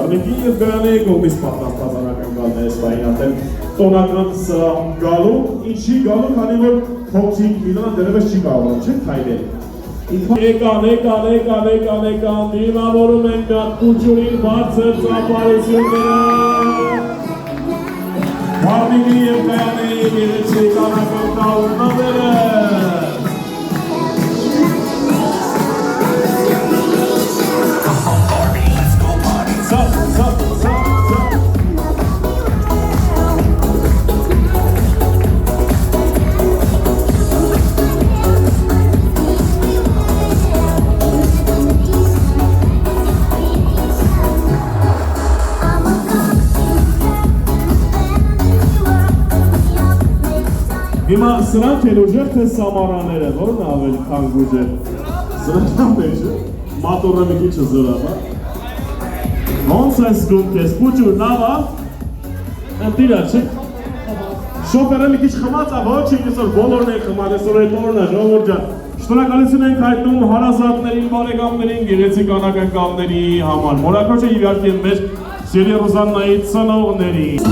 Արմենտին և գրանեի գոմիս պատրաստված անակնկալներ ես բային ատեմ տոնական գալու, ինչի գալու, քանի որ փոքրիկ Միլանը դերևս չի կարողանում, չէ՞ քայլել։ Եկան, դիմավորում են մի հատ կուճուրին բարձր ծափարությունները։ Բարմինի և կայանեի գերեցիկ անակնկալ նավերը։ Հիմա սրանք են ուժեղ թե սամարաները, որն ավելի քան ուժեղ։ Սրանք մեջը, մատորը մի քիչ զրավ, ոնց ես զգում քեզ, փուճուր լավ, ընտիրա չէ։ Շոֆերը մի քիչ խմած, ոչ այսօր բոլորն են խմած, այսօր այդ օրն է, ժողովուրդ ջան։ Շնորհակալություն ենք հայտնում հարազատներին, բարեկամներին, գեղեցիկ անակնկալների համար։ Մորաքրոջը իհարկե մեր Սիրի Ռոզաննայի ծնողներին։